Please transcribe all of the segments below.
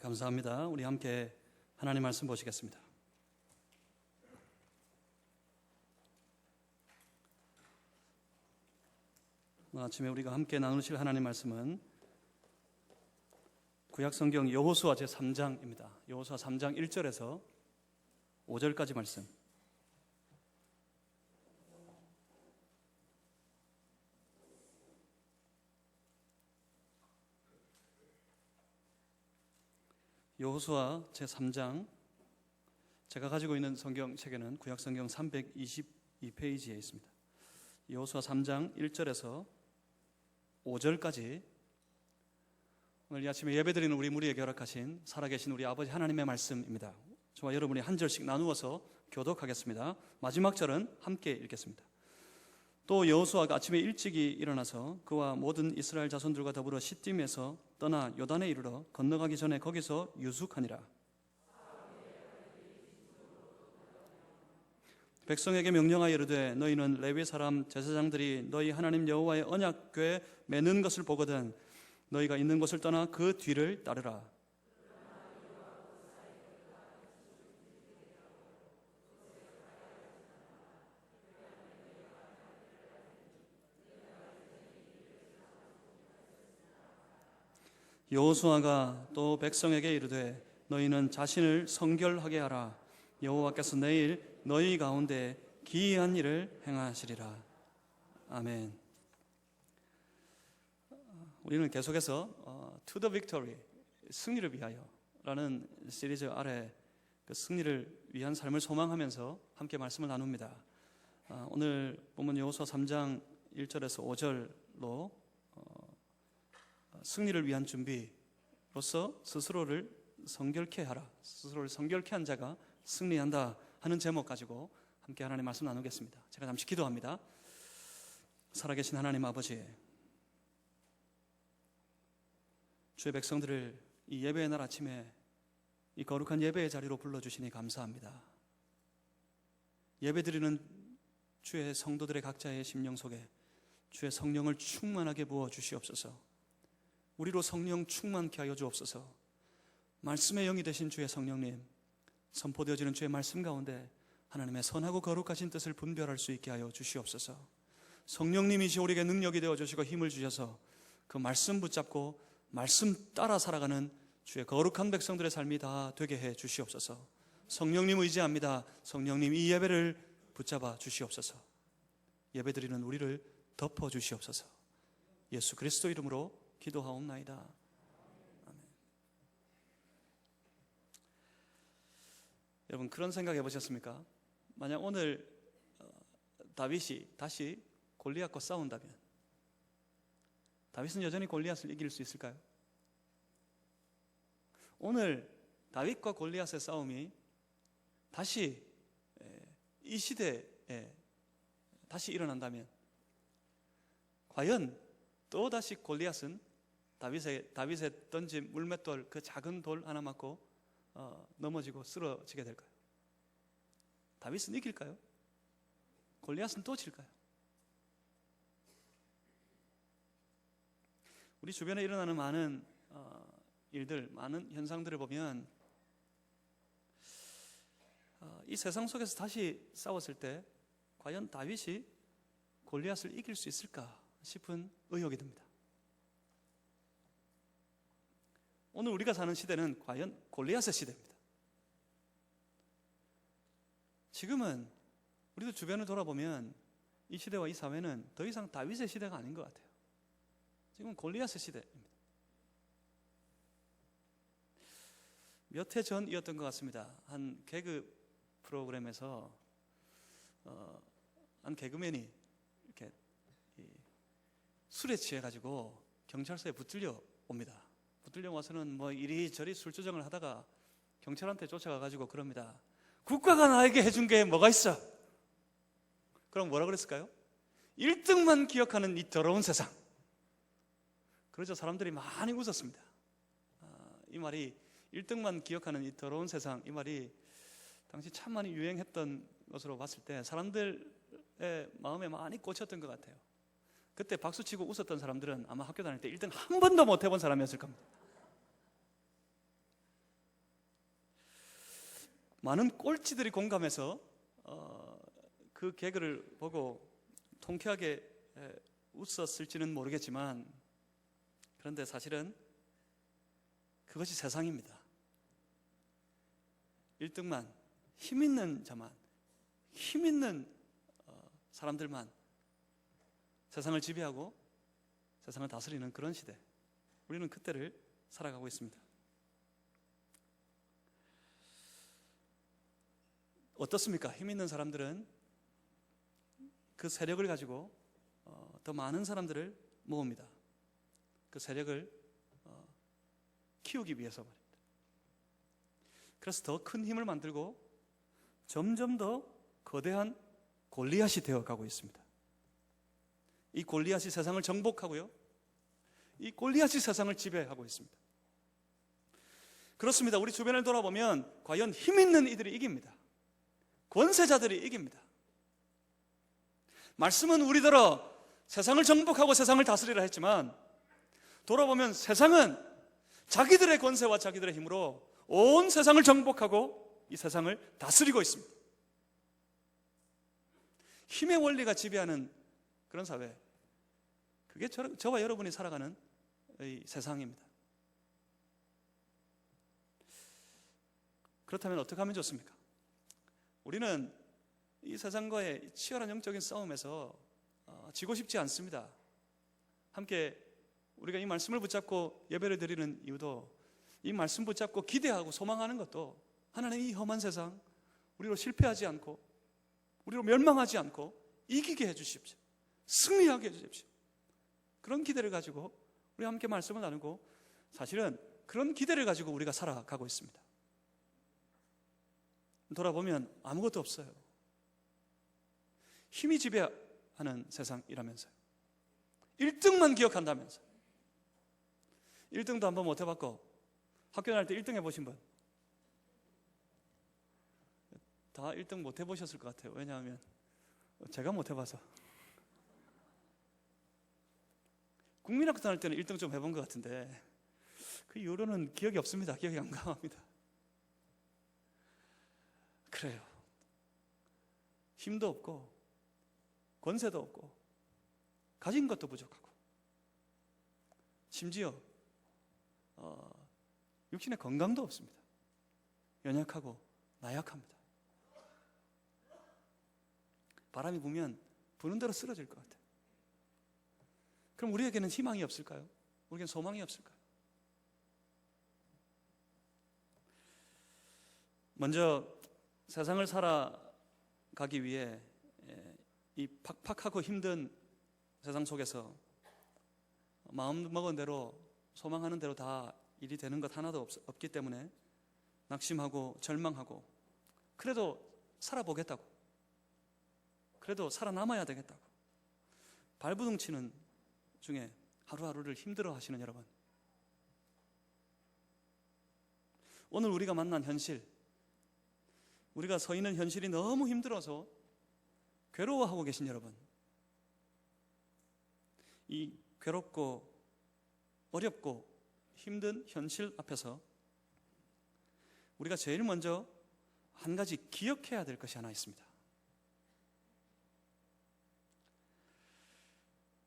감사합니다. 우리 함께 하나님 말씀 보시겠습니다. 오늘 아침에 우리가 함께 나누실 하나님 말씀은 구약성경 여호수아 제3장입니다. 여호수아 3장 1절에서 5절까지 말씀. 여호수아 제3장, 제가 가지고 있는 성경책에는 구약성경 322페이지에 있습니다. 여호수아 3장 1절에서 5절까지 오늘 이 아침에 예배드리는 우리 무리에게 허락하신 살아계신 우리 아버지 하나님의 말씀입니다. 저와 여러분이 한 절씩 나누어서 교독하겠습니다. 마지막 절은 함께 읽겠습니다. 또 여호수아가 아침에 일찍이 일어나서 그와 모든 이스라엘 자손들과 더불어 시딤에서 떠나 요단에 이르러 건너가기 전에 거기서 유숙하니라. 백성에게 명령하여 이르되 너희는 레위 사람 제사장들이 너희 하나님 여호와의 언약궤 매는 것을 보거든 너희가 있는 곳을 떠나 그 뒤를 따르라. 여호수아가 또 백성에게 이르되 너희는 자신을 성결하게 하라. 여호와께서 내일 너희 가운데 기이한 일을 행하시리라. 아멘. 우리는 계속해서 To the Victory, 승리를 위하여 라는 시리즈 아래 그 승리를 위한 삶을 소망하면서 함께 말씀을 나눕니다. 오늘 보면 여호수아 3장 1절에서 5절로 승리를 위한 준비로서 스스로를 성결케 하라. 스스로를 성결케 한 자가 승리한다 하는 제목 가지고 함께 하나님 말씀 나누겠습니다. 제가 잠시 기도합니다. 살아계신 하나님 아버지, 주의 백성들을 이 예배의 날 아침에 이 거룩한 예배의 자리로 불러주시니 감사합니다. 예배드리는 주의 성도들의 각자의 심령 속에 주의 성령을 충만하게 부어 주시옵소서. 우리로 성령 충만케 하여 주옵소서. 말씀의 영이 되신 주의 성령님, 선포되어지는 주의 말씀 가운데 하나님의 선하고 거룩하신 뜻을 분별할 수 있게 하여 주시옵소서. 성령님이시 우리에게 능력이 되어 주시고 힘을 주셔서 그 말씀 붙잡고 말씀 따라 살아가는 주의 거룩한 백성들의 삶이 다 되게 해 주시옵소서. 성령님 의지합니다. 성령님 이 예배를 붙잡아 주시옵소서. 예배드리는 우리를 덮어 주시옵소서. 예수 그리스도 이름으로 기도하옵나이다. 아멘. 여러분, 그런 생각 해보셨습니까? 만약 오늘 다윗이 다시 골리앗과 싸운다면 다윗은 여전히 골리앗을 이길 수 있을까요? 오늘 다윗과 골리앗의 싸움이 다시 이 시대에 다시 일어난다면 과연 또다시 골리앗은 다윗의 던진 물맷돌 그 작은 돌 하나 맞고 넘어지고 쓰러지게 될까요? 다윗은 이길까요? 골리앗은 또 질까요? 우리 주변에 일어나는 많은 일들, 많은 현상들을 보면 이 세상 속에서 다시 싸웠을 때 과연 다윗이 골리앗을 이길 수 있을까 싶은 의혹이 듭니다. 오늘 우리가 사는 시대는 과연 골리앗의 시대입니다. 지금은 우리도 주변을 돌아보면 이 시대와 이 사회는 더 이상 다윗의 시대가 아닌 것 같아요. 지금은 골리앗의 시대입니다. 몇 해 전이었던 것 같습니다. 한 개그 프로그램에서 한 개그맨이 이렇게 술에 취해가지고 경찰서에 붙들려 옵니다. 붙들려 와서는 뭐 이리저리 술주정을 하다가 경찰한테 쫓아가가지고 그럽니다. 국가가 나에게 해준 게 뭐가 있어? 그럼 뭐라 그랬을까요? 1등만 기억하는 이 더러운 세상. 그러자 사람들이 많이 웃었습니다. 이 말이 1등만 기억하는 이 더러운 세상, 이 말이 당시 참 많이 유행했던 것으로 봤을 때 사람들의 마음에 많이 꽂혔던 것 같아요. 그때 박수치고 웃었던 사람들은 아마 학교 다닐 때 1등 한 번도 못 해본 사람이었을 겁니다. 많은 꼴찌들이 공감해서 그 개그를 보고 통쾌하게 웃었을지는 모르겠지만, 그런데 사실은 그것이 세상입니다. 1등만, 힘 있는 자만, 힘 있는 사람들만 세상을 지배하고 세상을 다스리는 그런 시대, 우리는 그때를 살아가고 있습니다. 어떻습니까? 힘 있는 사람들은 그 세력을 가지고 더 많은 사람들을 모읍니다. 그 세력을 키우기 위해서 말입니다. 그래서 더 큰 힘을 만들고 점점 더 거대한 골리앗이 되어가고 있습니다. 이 골리앗이 세상을 정복하고요, 이 골리앗이 세상을 지배하고 있습니다. 그렇습니다. 우리 주변을 돌아보면 과연 힘 있는 이들이 이깁니다. 권세자들이 이깁니다. 말씀은 우리더러 세상을 정복하고 세상을 다스리라 했지만, 돌아보면 세상은 자기들의 권세와 자기들의 힘으로 온 세상을 정복하고 이 세상을 다스리고 있습니다. 힘의 원리가 지배하는 그런 사회, 그게 저와 여러분이 살아가는 이 세상입니다. 그렇다면 어떻게 하면 좋습니까? 우리는 이 세상과의 치열한 영적인 싸움에서 지고 싶지 않습니다. 함께 우리가 이 말씀을 붙잡고 예배를 드리는 이유도, 이 말씀 붙잡고 기대하고 소망하는 것도, 하나님 이 험한 세상 우리로 실패하지 않고 우리로 멸망하지 않고 이기게 해주십시오. 승리하게 해주십시오. 그런 기대를 가지고 우리 함께 말씀을 나누고, 사실은 그런 기대를 가지고 우리가 살아가고 있습니다. 돌아보면 아무것도 없어요. 힘이 지배하는 세상이라면서요. 1등만 기억한다면서요. 1등도 한번 못 해봤고, 학교 다닐 때 1등 해보신 분? 다 1등 못 해보셨을 것 같아요. 왜냐하면 제가 못 해봐서. 국민학교 다닐 때는 1등 좀 해본 것 같은데, 그 이후로는 기억이 없습니다. 기억이 깜깜합니다. 그래요. 힘도 없고 권세도 없고 가진 것도 부족하고, 심지어 육신의 건강도 없습니다. 연약하고 나약합니다. 바람이 불면 부는 대로 쓰러질 것 같아요. 그럼 우리에게는 희망이 없을까요? 우리에게는 소망이 없을까요? 먼저 세상을 살아가기 위해 이 팍팍하고 힘든 세상 속에서 마음 먹은 대로, 소망하는 대로 다 일이 되는 것 하나도 없기 때문에 낙심하고 절망하고, 그래도 살아보겠다고, 그래도 살아남아야 되겠다고 발부둥치는 중에 하루하루를 힘들어 하시는 여러분, 오늘 우리가 만난 현실, 우리가 서 있는 현실이 너무 힘들어서 괴로워하고 계신 여러분, 이 괴롭고 어렵고 힘든 현실 앞에서 우리가 제일 먼저 한 가지 기억해야 될 것이 하나 있습니다.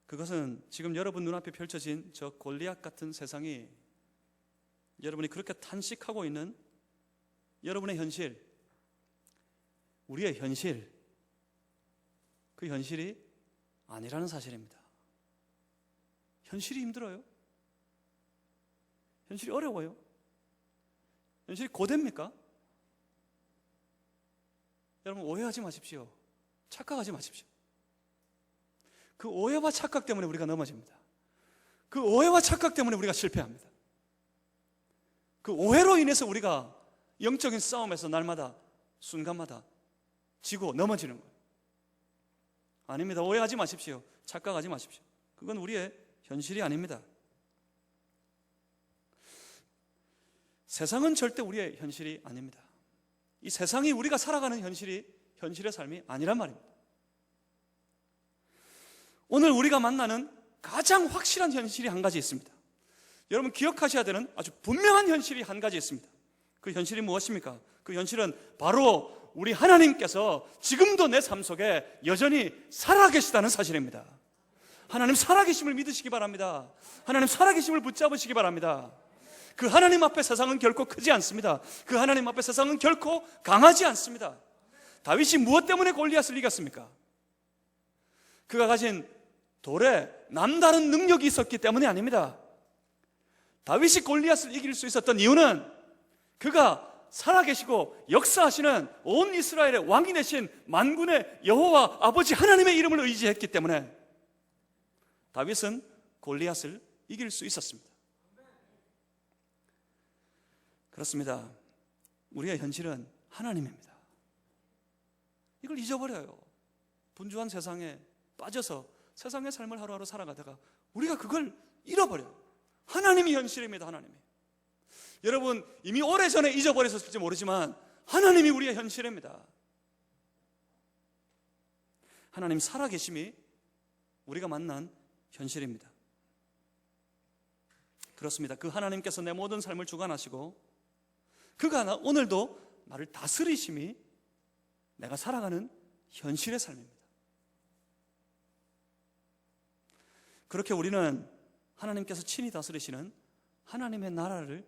그것은 지금 여러분 눈앞에 펼쳐진 저 골리앗 같은 세상이, 여러분이 그렇게 탄식하고 있는 여러분의 현실, 우리의 현실, 그 현실이 아니라는 사실입니다. 현실이 힘들어요? 현실이 어려워요? 현실이 고됩니까? 여러분, 오해하지 마십시오. 착각하지 마십시오. 그 오해와 착각 때문에 우리가 넘어집니다. 그 오해와 착각 때문에 우리가 실패합니다. 그 오해로 인해서 우리가 영적인 싸움에서 날마다, 순간마다 지고 넘어지는 거예요. 아닙니다. 오해하지 마십시오. 착각하지 마십시오. 그건 우리의 현실이 아닙니다. 세상은 절대 우리의 현실이 아닙니다. 이 세상이 우리가 살아가는 현실이 현실의 삶이 아니란 말입니다. 오늘 우리가 만나는 가장 확실한 현실이 한 가지 있습니다. 여러분 기억하셔야 되는 아주 분명한 현실이 한 가지 있습니다. 그 현실이 무엇입니까? 그 현실은 바로 우리 하나님께서 지금도 내 삶 속에 여전히 살아계시다는 사실입니다. 하나님 살아계심을 믿으시기 바랍니다. 하나님 살아계심을 붙잡으시기 바랍니다. 그 하나님 앞에 세상은 결코 크지 않습니다. 그 하나님 앞에 세상은 결코 강하지 않습니다. 다윗이 무엇 때문에 골리앗을 이겼습니까? 그가 가진 돌에 남다른 능력이 있었기 때문이 아닙니다. 다윗이 골리앗을 이길 수 있었던 이유는 그가 살아계시고 역사하시는 온 이스라엘의 왕이 되신 만군의 여호와 아버지 하나님의 이름을 의지했기 때문에 다윗은 골리앗을 이길 수 있었습니다. 그렇습니다. 우리의 현실은 하나님입니다. 이걸 잊어버려요. 분주한 세상에 빠져서 세상의 삶을 하루하루 살아가다가 우리가 그걸 잃어버려요. 하나님이 현실입니다. 하나님이. 여러분 이미 오래전에 잊어버렸을지 모르지만 하나님이 우리의 현실입니다. 하나님 살아계심이 우리가 만난 현실입니다. 그렇습니다. 그 하나님께서 내 모든 삶을 주관하시고 그가 오늘도 나를 다스리심이 내가 살아가는 현실의 삶입니다. 그렇게 우리는 하나님께서 친히 다스리시는 하나님의 나라를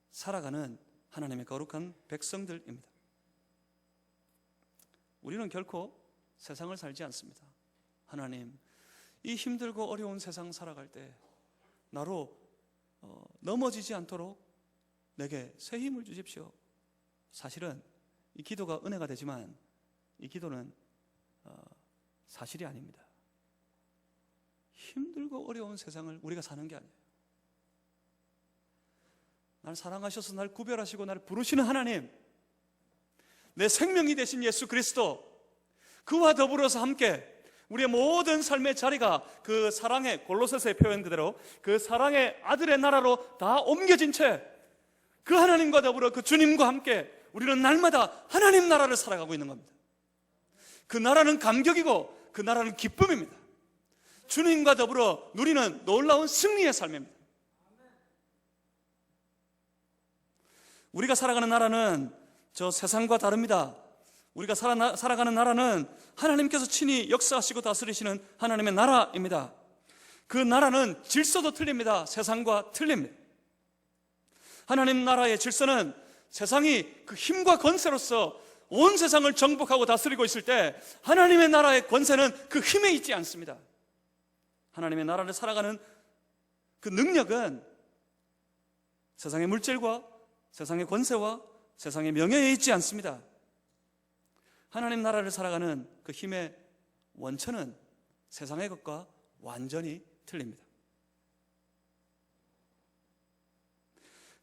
살아가는 하나님의 거룩한 백성들입니다. 우리는 결코 세상을 살지 않습니다. 하나님, 이 힘들고 어려운 세상 살아갈 때 나로 넘어지지 않도록 내게 새 힘을 주십시오. 사실은 이 기도가 은혜가 되지만 이 기도는 사실이 아닙니다. 힘들고 어려운 세상을 우리가 사는 게 아니에요. 날 사랑하셔서 날 구별하시고 날 부르시는 하나님, 내 생명이 되신 예수 그리스도, 그와 더불어서 함께 우리의 모든 삶의 자리가 그 사랑의, 골로새서의 표현 그대로 그 사랑의 아들의 나라로 다 옮겨진 채 그 하나님과 더불어 그 주님과 함께 우리는 날마다 하나님 나라를 살아가고 있는 겁니다. 그 나라는 감격이고 그 나라는 기쁨입니다. 주님과 더불어 누리는 놀라운 승리의 삶입니다. 우리가 살아가는 나라는 저 세상과 다릅니다. 우리가 살아가는 나라는 하나님께서 친히 역사하시고 다스리시는 하나님의 나라입니다. 그 나라는 질서도 틀립니다. 세상과 틀립니다. 하나님 나라의 질서는 세상이 그 힘과 권세로서 온 세상을 정복하고 다스리고 있을 때 하나님의 나라의 권세는 그 힘에 있지 않습니다. 하나님의 나라를 살아가는 그 능력은 세상의 물질과 세상의 권세와 세상의 명예에 있지 않습니다. 하나님 나라를 살아가는 그 힘의 원천은 세상의 것과 완전히 틀립니다.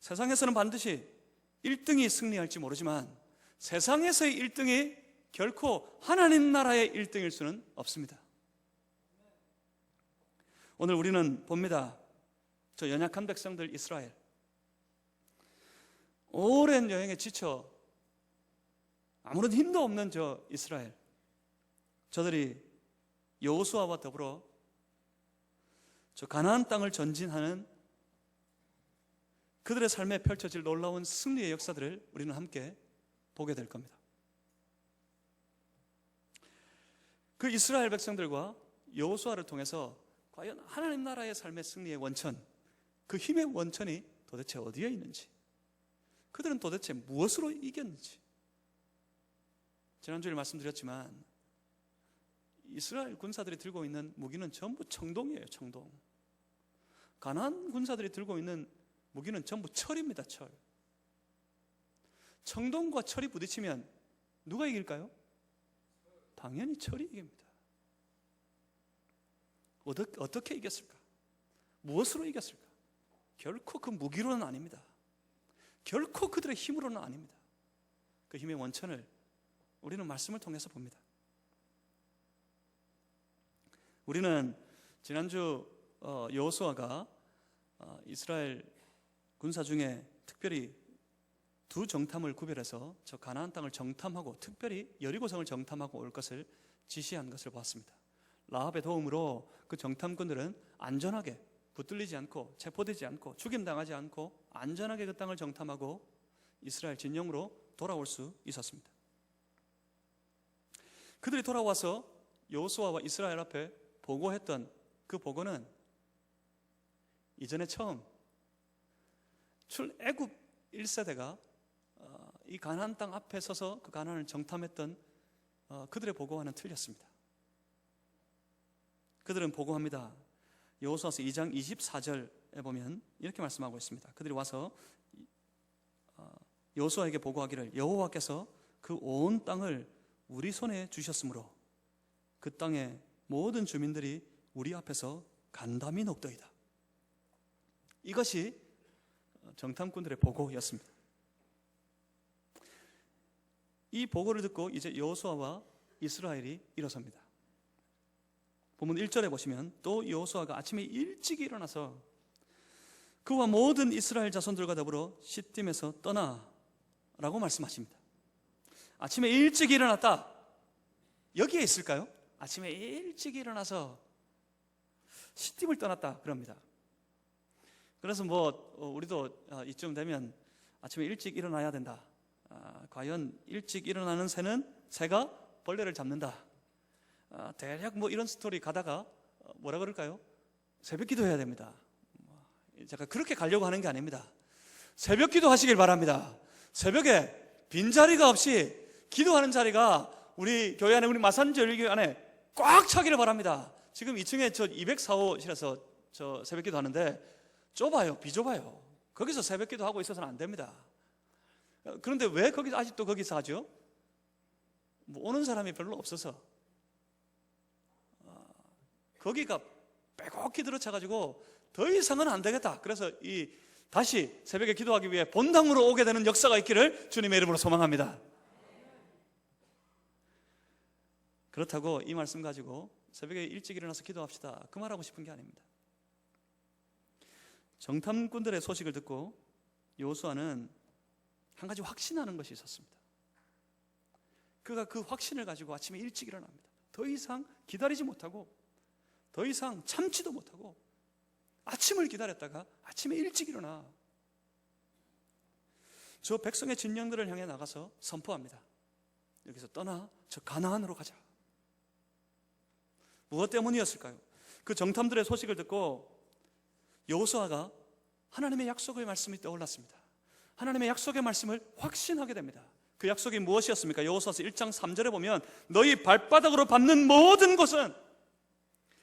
세상에서는 반드시 1등이 승리할지 모르지만 세상에서의 1등이 결코 하나님 나라의 1등일 수는 없습니다. 오늘 우리는 봅니다. 저 연약한 백성들 이스라엘, 오랜 여행에 지쳐 아무런 힘도 없는 저 이스라엘, 저들이 여호수아와 더불어 저 가나안 땅을 전진하는 그들의 삶에 펼쳐질 놀라운 승리의 역사들을 우리는 함께 보게 될 겁니다. 그 이스라엘 백성들과 여호수아를 통해서 과연 하나님 나라의 삶의 승리의 원천, 그 힘의 원천이 도대체 어디에 있는지, 그들은 도대체 무엇으로 이겼는지. 지난주에 말씀드렸지만 이스라엘 군사들이 들고 있는 무기는 전부 청동이에요. 청동. 가나안 군사들이 들고 있는 무기는 전부 철입니다. 철. 청동과 철이 부딪히면 누가 이길까요? 당연히 철이 이깁니다. 어떻게 이겼을까? 무엇으로 이겼을까? 결코 그 무기로는 아닙니다. 결코 그들의 힘으로는 아닙니다. 그 힘의 원천을 우리는 말씀을 통해서 봅니다. 우리는 지난주 여호수아가 이스라엘 군사 중에 특별히 두 정탐을 구별해서 저 가나안 땅을 정탐하고 특별히 여리고성을 정탐하고 올 것을 지시한 것을 봤습니다. 라합의 도움으로 그 정탐꾼들은 안전하게 붙들리지 않고 체포되지 않고 죽임당하지 않고 안전하게 그 땅을 정탐하고 이스라엘 진영으로 돌아올 수 있었습니다. 그들이 돌아와서 여호수아와 이스라엘 앞에 보고했던 그 보고는 이전에 처음 출애굽 1세대가 이 가나안 땅 앞에 서서 그 가나안을 정탐했던 그들의 보고와는 틀렸습니다. 그들은 보고합니다. 여호수아서 2장 24절에 보면 이렇게 말씀하고 있습니다. 그들이 와서 여호수아에게 보고하기를 여호와께서 그 온 땅을 우리 손에 주셨으므로 그 땅의 모든 주민들이 우리 앞에서 간담이 높더이다. 이것이 정탐꾼들의 보고였습니다. 이 보고를 듣고 이제 여호수아와 이스라엘이 일어섭니다. 본문 1절에 보시면 또 여호수아가 아침에 일찍 일어나서 그와 모든 이스라엘 자손들과 더불어 시딤에서 떠나라고 말씀하십니다. 아침에 일찍 일어났다. 여기에 있을까요? 아침에 일찍 일어나서 시딤을 떠났다 그럽니다. 그래서 우리도 이쯤 되면 아침에 일찍 일어나야 된다. 과연 일찍 일어나는 새가 벌레를 잡는다. 대략 이런 스토리 가다가 뭐라 그럴까요? 새벽 기도해야 됩니다. 제가 그렇게 가려고 하는 게 아닙니다. 새벽 기도 하시길 바랍니다. 새벽에 빈자리가 없이 기도하는 자리가 우리 교회 안에, 우리 마산절교회 안에 꽉 차기를 바랍니다. 지금 2층에 저 204호실에서 저 새벽 기도 하는데 좁아요. 비좁아요. 거기서 새벽 기도 하고 있어서는 안 됩니다. 그런데 왜 아직도 거기서 하죠? 오는 사람이 별로 없어서 거기가 빼곡히 들어차가지고 더 이상은 안 되겠다. 그래서 다시 새벽에 기도하기 위해 본당으로 오게 되는 역사가 있기를 주님의 이름으로 소망합니다. 그렇다고 이 말씀 가지고 새벽에 일찍 일어나서 기도합시다, 그 말하고 싶은 게 아닙니다. 정탐꾼들의 소식을 듣고 여호수아는 한 가지 확신하는 것이 있었습니다. 그가 그 확신을 가지고 아침에 일찍 일어납니다. 더 이상 기다리지 못하고 더 이상 참지도 못하고 아침을 기다렸다가 아침에 일찍 일어나 저 백성의 진영들을 향해 나가서 선포합니다. 여기서 떠나 저 가나안으로 가자. 무엇 때문이었을까요? 그 정탐들의 소식을 듣고 여호수아가 하나님의 약속의 말씀이 떠올랐습니다. 하나님의 약속의 말씀을 확신하게 됩니다. 그 약속이 무엇이었습니까? 여호수아서 1장 3절에 보면 너희 발바닥으로 밟는 모든 것은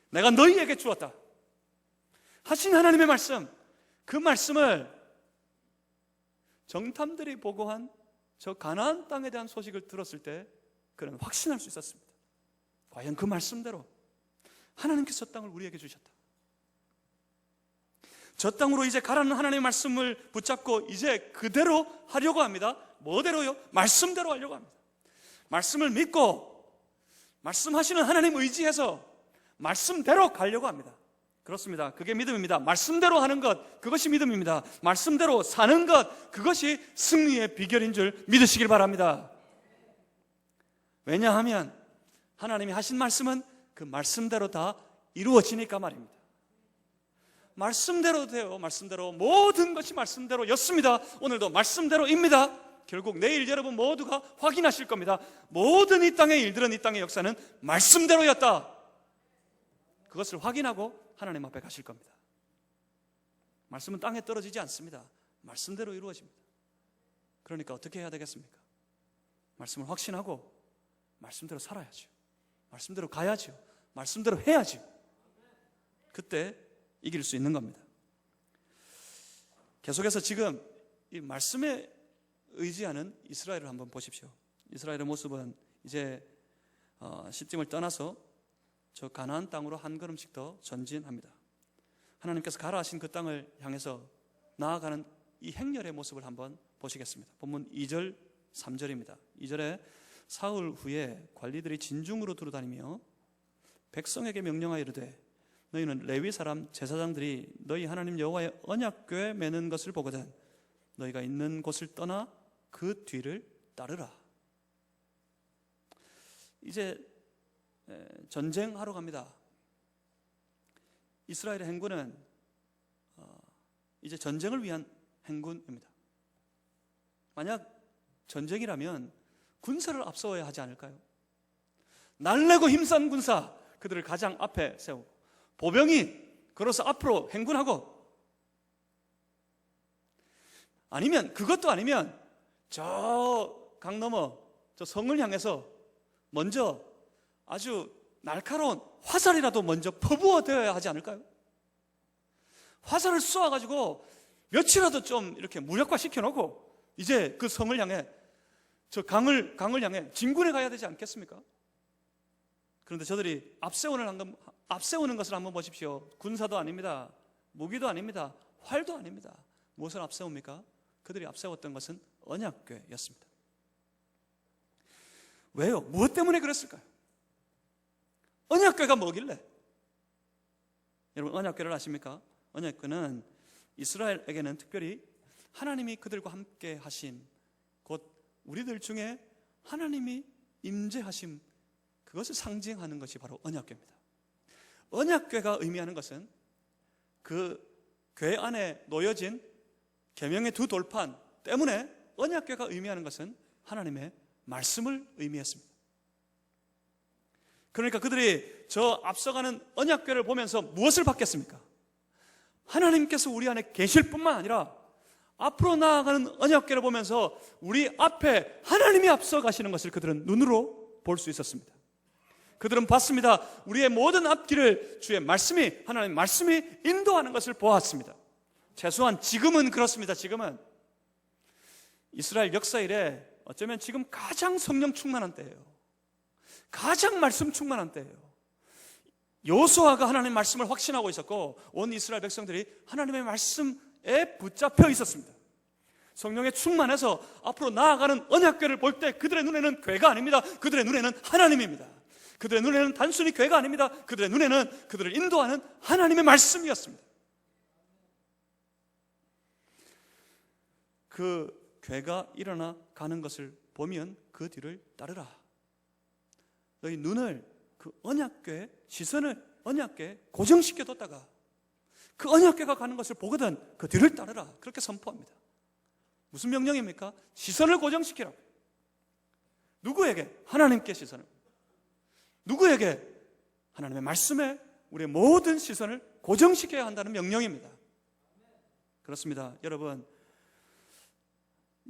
내가 너희에게 주었다 하신 하나님의 말씀, 그 말씀을 정탐들이 보고한 저 가나안 땅에 대한 소식을 들었을 때 그는 확신할 수 있었습니다. 과연 그 말씀대로 하나님께서 땅을 우리에게 주셨다. 저 땅으로 이제 가라는 하나님의 말씀을 붙잡고 이제 그대로 하려고 합니다. 뭐대로요? 말씀대로 하려고 합니다. 말씀을 믿고 말씀하시는 하나님 의지해서 말씀대로 가려고 합니다. 그렇습니다. 그게 믿음입니다. 말씀대로 하는 것, 그것이 믿음입니다. 말씀대로 사는 것, 그것이 승리의 비결인 줄 믿으시길 바랍니다. 왜냐하면 하나님이 하신 말씀은 그 말씀대로 다 이루어지니까 말입니다. 말씀대로 돼요. 말씀대로 모든 것이 말씀대로였습니다. 오늘도 말씀대로입니다. 결국 내일 여러분 모두가 확인하실 겁니다. 모든 이 땅의 일들은, 이 땅의 역사는 말씀대로였다. 그것을 확인하고 하나님 앞에 가실 겁니다. 말씀은 땅에 떨어지지 않습니다. 말씀대로 이루어집니다. 그러니까 어떻게 해야 되겠습니까? 말씀을 확신하고 말씀대로 살아야죠. 말씀대로 가야죠. 말씀대로 해야죠. 그때 이길 수 있는 겁니다. 계속해서 지금 이 말씀에 의지하는 이스라엘을 한번 보십시오. 이스라엘의 모습은 이제 시딤을 떠나서 저 가나안 땅으로 한 걸음씩 더 전진합니다. 하나님께서 가라 하신 그 땅을 향해서 나아가는 이 행렬의 모습을 한번 보시겠습니다. 본문 2절 3절입니다. 2절에 사흘 후에 관리들이 진중으로 두루다니며 백성에게 명령하여 이르되 너희는 레위 사람 제사장들이 너희 하나님 여호와의 언약궤 매는 것을 보거든 너희가 있는 곳을 떠나 그 뒤를 따르라. 이제 전쟁하러 갑니다. 이스라엘의 행군은 이제 전쟁을 위한 행군입니다. 만약 전쟁이라면 군사를 앞세워야 하지 않을까요? 날래고 힘센 군사, 그들을 가장 앞에 세우고 보병이 걸어서 앞으로 행군하고, 아니면 그것도 아니면 저 강 너머 저 성을 향해서 먼저 아주 날카로운 화살이라도 먼저 퍼부어대야 하지 않을까요? 화살을 쏘아가지고 며칠이라도 좀 이렇게 무력화 시켜놓고 이제 그 성을 향해, 저 강을 향해 진군해 가야 되지 않겠습니까? 그런데 저들이 앞세우는 것을 한번 보십시오. 군사도 아닙니다. 무기도 아닙니다. 활도 아닙니다. 무엇을 앞세웁니까? 그들이 앞세웠던 것은 언약궤였습니다. 왜요? 무엇 때문에 그랬을까요? 언약궤가 뭐길래? 여러분, 언약궤를 아십니까? 언약궤는 이스라엘에게는 특별히 하나님이 그들과 함께 하심, 곧 우리들 중에 하나님이 임재하심, 그것을 상징하는 것이 바로 언약궤입니다. 언약궤가 의미하는 것은 그 궤 안에 놓여진 계명의 두 돌판 때문에 언약궤가 의미하는 것은 하나님의 말씀을 의미했습니다. 그러니까 그들이 저 앞서가는 언약궤를 보면서 무엇을 받겠습니까? 하나님께서 우리 안에 계실 뿐만 아니라 앞으로 나아가는 언약궤를 보면서 우리 앞에 하나님이 앞서 가시는 것을 그들은 눈으로 볼 수 있었습니다. 그들은 봤습니다. 우리의 모든 앞길을 주의 말씀이, 하나님의 말씀이 인도하는 것을 보았습니다. 최소한 지금은 그렇습니다. 지금은 이스라엘 역사 이래 어쩌면 지금 가장 성령 충만한 때예요. 가장 말씀 충만한 때예요. 여호수아가 하나님의 말씀을 확신하고 있었고 온 이스라엘 백성들이 하나님의 말씀에 붙잡혀 있었습니다. 성령에 충만해서 앞으로 나아가는 언약궤를 볼 때 그들의 눈에는 궤가 아닙니다. 그들의 눈에는 하나님입니다. 그들의 눈에는 단순히 궤가 아닙니다. 그들의 눈에는 그들을 인도하는 하나님의 말씀이었습니다. 그 궤가 일어나 가는 것을 보면 그 뒤를 따르라. 너희 눈을 그 언약궤, 시선을 언약궤에 고정시켜 뒀다가 그 언약궤가 가는 것을 보거든 그 뒤를 따르라. 그렇게 선포합니다. 무슨 명령입니까? 시선을 고정시키라. 누구에게? 하나님께 시선을. 누구에게? 하나님의 말씀에 우리의 모든 시선을 고정시켜야 한다는 명령입니다. 그렇습니다. 여러분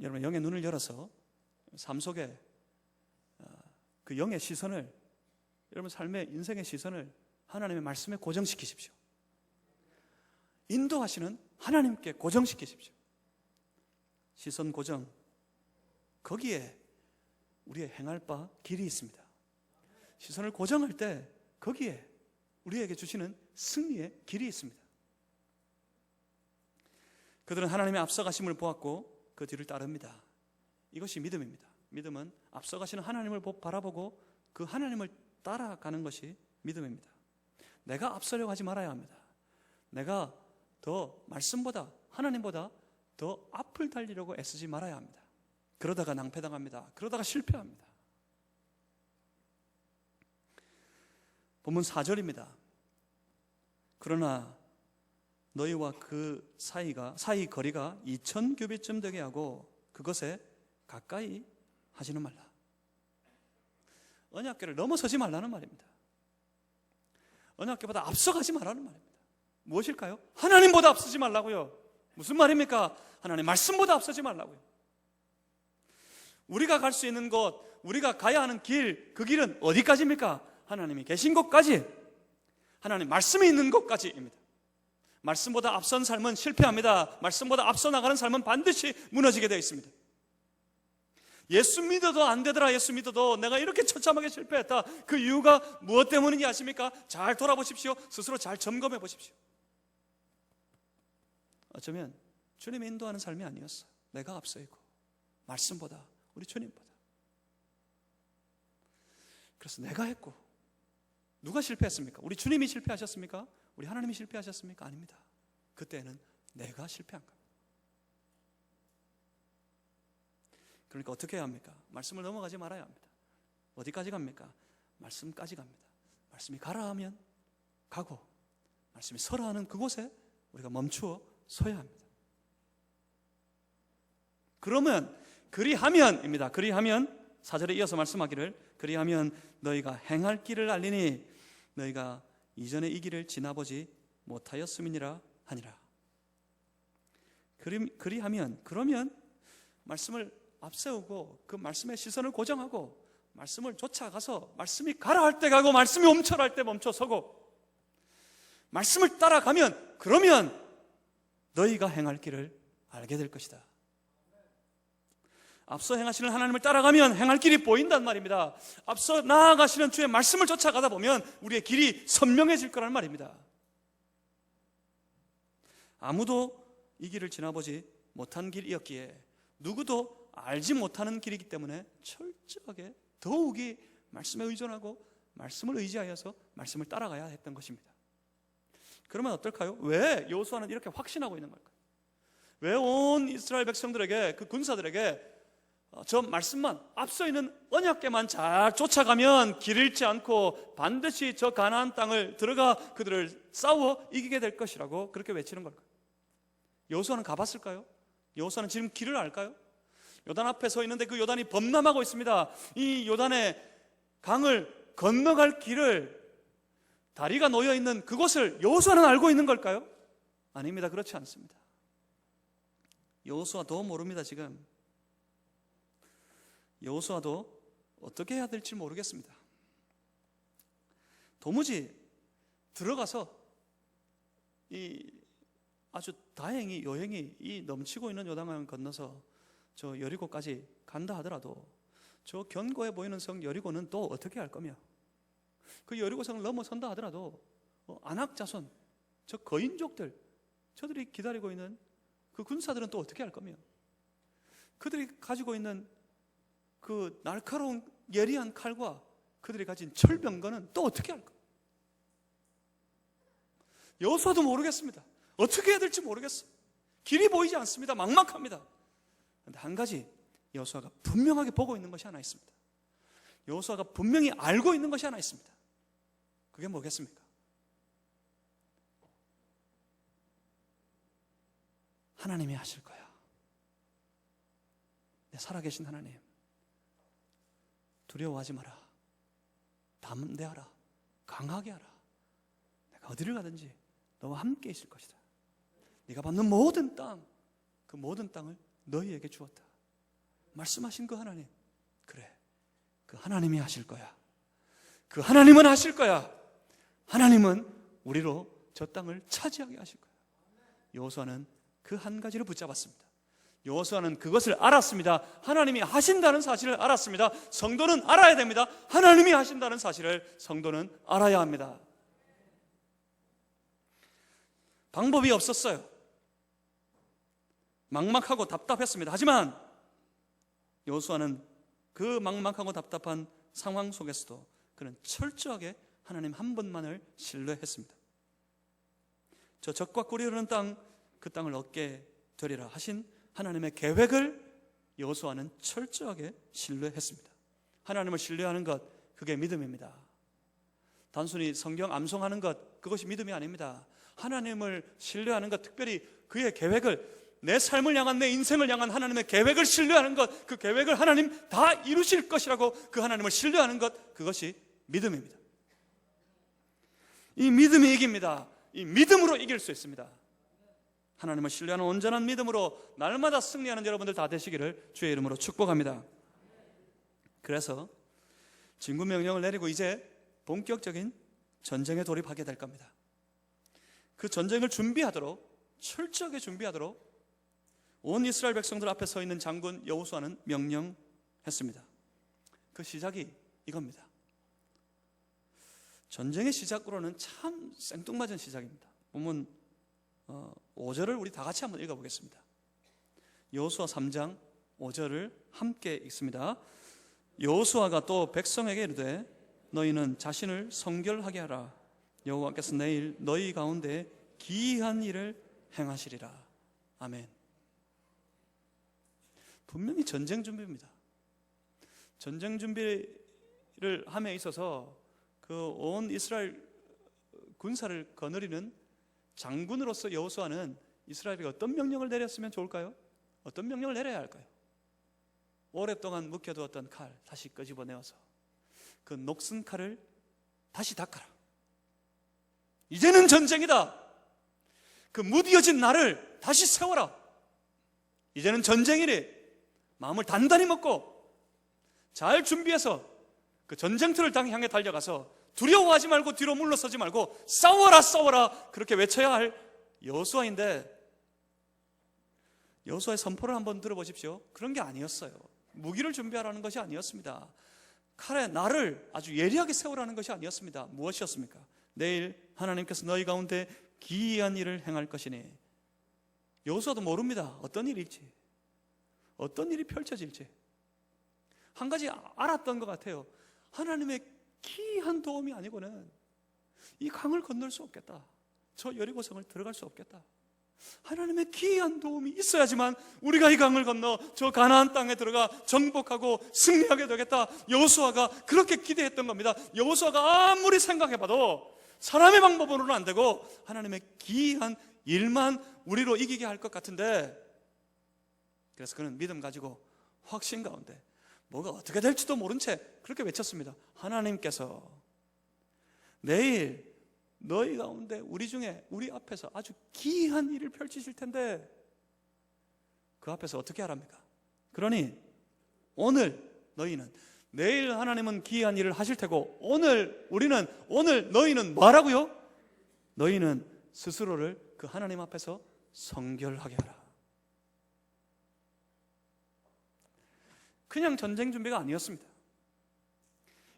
영의 눈을 열어서 삶 속에 그 영의 시선을, 여러분 삶의 인생의 시선을 하나님의 말씀에 고정시키십시오. 인도하시는 하나님께 고정시키십시오. 시선 고정, 거기에 우리의 행할 바 길이 있습니다. 시선을 고정할 때 거기에 우리에게 주시는 승리의 길이 있습니다. 그들은 하나님의 앞서가심을 보았고 그 뒤를 따릅니다. 이것이 믿음입니다. 믿음은 앞서가시는 하나님을 바라보고 그 하나님을 따라가는 것이 믿음입니다. 내가 앞서려고 하지 말아야 합니다. 내가 더 말씀보다, 하나님보다 더 앞을 달리려고 애쓰지 말아야 합니다. 그러다가 낭패당합니다. 그러다가 실패합니다. 본문 4절입니다. 그러나 너희와 그 사이 거리가 2000규빗쯤 되게 하고 그것에 가까이 하지는 말라. 언약궤를 넘어서지 말라는 말입니다. 언약궤보다 앞서가지 말라는 말입니다. 무엇일까요? 하나님보다 앞서지 말라고요. 무슨 말입니까? 하나님 말씀보다 앞서지 말라고요. 우리가 갈 수 있는 곳, 우리가 가야 하는 길, 그 길은 어디까지입니까? 하나님이 계신 곳까지, 하나님 말씀이 있는 곳까지입니다. 말씀보다 앞선 삶은 실패합니다. 말씀보다 앞서 나가는 삶은 반드시 무너지게 되어 있습니다. 예수 믿어도 안 되더라. 예수 믿어도 내가 이렇게 처참하게 실패했다. 그 이유가 무엇 때문인지 아십니까? 잘 돌아보십시오. 스스로 잘 점검해 보십시오. 어쩌면 주님이 인도하는 삶이 아니었어. 내가 앞서 있고 말씀보다, 우리 주님보다. 그래서 내가 했고, 누가 실패했습니까? 우리 주님이 실패하셨습니까? 우리 하나님이 실패하셨습니까? 아닙니다. 그때는 내가 실패한 겁니다. 그러니까 어떻게 해야 합니까? 말씀을 넘어가지 말아야 합니다. 어디까지 갑니까? 말씀까지 갑니다. 말씀이 가라 하면 가고, 말씀이 서라 하는 그곳에 우리가 멈추어 서야 합니다. 그러면 그리하면입니다. 그리하면 4절에 이어서 말씀하기를 그리하면 너희가 행할 길을 알리니 너희가 이전에 이 길을 지나보지 못하였음이니라 하니라. 그리하면, 그러면 말씀을 앞세우고 그 말씀의 시선을 고정하고 말씀을 쫓아가서 말씀이 가라 할 때 가고 말씀이 멈춰라 할 때 멈춰서고 말씀을 따라가면, 그러면 너희가 행할 길을 알게 될 것이다. 앞서 행하시는 하나님을 따라가면 행할 길이 보인단 말입니다. 앞서 나아가시는 주의 말씀을 쫓아가다 보면 우리의 길이 선명해질 거란 말입니다. 아무도 이 길을 지나보지 못한 길이었기에 누구도 알지 못하는 길이기 때문에 철저하게 더욱이 말씀에 의존하고 말씀을 의지하여서 말씀을 따라가야 했던 것입니다. 그러면 어떨까요? 왜 여호수아는 이렇게 확신하고 있는 걸까요? 왜 온 이스라엘 백성들에게, 그 군사들에게 저 말씀만, 앞서 있는 언약궤만 잘 쫓아가면 길 잃지 않고 반드시 저 가나안 땅을 들어가 그들을 싸워 이기게 될 것이라고 그렇게 외치는 걸까요? 여호수아는 가봤을까요? 여호수아는 지금 길을 알까요? 요단 앞에 서 있는데 그 요단이 범람하고 있습니다. 이 요단의 강을 건너갈 길을, 다리가 놓여 있는 그곳을 여호수아는 알고 있는 걸까요? 아닙니다. 그렇지 않습니다. 여호수아도 모릅니다. 지금 여호수아도 어떻게 해야 될지 모르겠습니다. 도무지 들어가서 이 아주 다행히 여행이 이 넘치고 있는 요단강을 건너서 저 여리고까지 간다 하더라도 저 견고해 보이는 성 여리고는 또 어떻게 할 거며, 그 여리고성을 넘어선다 하더라도 아낙 자손, 저 거인족들, 저들이 기다리고 있는 그 군사들은 또 어떻게 할 거며, 그들이 가지고 있는 그 날카로운 예리한 칼과 그들이 가진 철병거는 또 어떻게 할까? 여호수아도 모르겠습니다. 어떻게 해야 될지 모르겠어요. 길이 보이지 않습니다. 막막합니다. 그런데 한 가지 여호수아가 분명하게 보고 있는 것이 하나 있습니다. 여호수아가 분명히 알고 있는 것이 하나 있습니다. 그게 뭐겠습니까? 하나님이 하실 거야. 내 살아계신 하나님, 두려워하지 마라. 담대하라. 강하게 하라. 내가 어디를 가든지 너와 함께 있을 것이다. 네가 받는 모든 땅, 그 모든 땅을 너희에게 주었다. 말씀하신 그 하나님, 그래, 그 하나님이 하실 거야. 그 하나님은 하실 거야. 하나님은 우리로 저 땅을 차지하게 하실 거야. 여호수아는 그 한 가지를 붙잡았습니다. 여호수아는 그것을 알았습니다. 하나님이 하신다는 사실을 알았습니다. 성도는 알아야 됩니다. 하나님이 하신다는 사실을 성도는 알아야 합니다. 방법이 없었어요. 막막하고 답답했습니다. 하지만 여호수아는 그 막막하고 답답한 상황 속에서도 그는 철저하게 하나님 한 분만을 신뢰했습니다. 저 적과 꿀이 흐르는 땅, 그 땅을 얻게 되리라 하신 하나님의 계획을 여호수아는 철저하게 신뢰했습니다. 하나님을 신뢰하는 것, 그게 믿음입니다. 단순히 성경 암송하는 것, 그것이 믿음이 아닙니다. 하나님을 신뢰하는 것, 특별히 그의 계획을, 내 삶을 향한, 내 인생을 향한 하나님의 계획을 신뢰하는 것, 그 계획을 하나님 다 이루실 것이라고 그 하나님을 신뢰하는 것, 그것이 믿음입니다. 이 믿음이 이깁니다. 이 믿음으로 이길 수 있습니다. 하나님을 신뢰하는 온전한 믿음으로 날마다 승리하는 여러분들 다 되시기를 주의 이름으로 축복합니다. 그래서 진군명령을 내리고 이제 본격적인 전쟁에 돌입하게 될 겁니다. 그 전쟁을 준비하도록, 철저하게 준비하도록 온 이스라엘 백성들 앞에 서 있는 장군 여호수아는 명령했습니다. 그 시작이 이겁니다. 전쟁의 시작으로는 참 생뚱맞은 시작입니다. 보면 5절을 우리 다 같이 한번 읽어보겠습니다. 여호수아 3장 5절을 함께 읽습니다. 여호수아가 또 백성에게 이르되 너희는 자신을 성결하게 하라. 여호와께서 내일 너희 가운데 기이한 일을 행하시리라. 아멘. 분명히 전쟁 준비입니다. 전쟁 준비를 함에 있어서 그 온 이스라엘 군사를 거느리는 장군으로서 여호수아는 이스라엘에게 어떤 명령을 내렸으면 좋을까요? 어떤 명령을 내려야 할까요? 오랫동안 묵혀두었던 칼 다시 끄집어내어서 그 녹슨 칼을 다시 닦아라. 이제는 전쟁이다. 그 무디어진 날을 다시 세워라. 이제는 전쟁이래. 마음을 단단히 먹고 잘 준비해서 그 전쟁터를 향해 달려가서 두려워하지 말고 뒤로 물러서지 말고 싸워라 싸워라 그렇게 외쳐야 할 여호수아인데, 여호수아의 선포를 한번 들어보십시오. 그런 게 아니었어요. 무기를 준비하라는 것이 아니었습니다. 칼의 날을 아주 예리하게 세우라는 것이 아니었습니다. 무엇이었습니까? 내일 하나님께서 너희 가운데 기이한 일을 행할 것이니. 여호수아도 모릅니다. 어떤 일일지, 어떤 일이 펼쳐질지. 한 가지 알았던 것 같아요. 하나님의 기이한 도움이 아니고는 이 강을 건널 수 없겠다. 저 여리고성을 들어갈 수 없겠다. 하나님의 기이한 도움이 있어야지만 우리가 이 강을 건너 저 가나안 땅에 들어가 정복하고 승리하게 되겠다. 여호수아가 그렇게 기대했던 겁니다. 여호수아가 아무리 생각해봐도 사람의 방법으로는 안 되고 하나님의 기이한 일만 우리로 이기게 할 것 같은데, 그래서 그는 믿음 가지고 확신 가운데 뭐가 어떻게 될지도 모른 채 그렇게 외쳤습니다. 하나님께서 내일 너희 가운데 우리 중에 우리 앞에서 아주 기이한 일을 펼치실 텐데 그 앞에서 어떻게 하랍니까? 그러니 오늘 너희는, 내일 하나님은 기이한 일을 하실 테고 오늘 너희는 뭐 하라고요? 너희는 스스로를 그 하나님 앞에서 성결하게 하라. 그냥 전쟁 준비가 아니었습니다.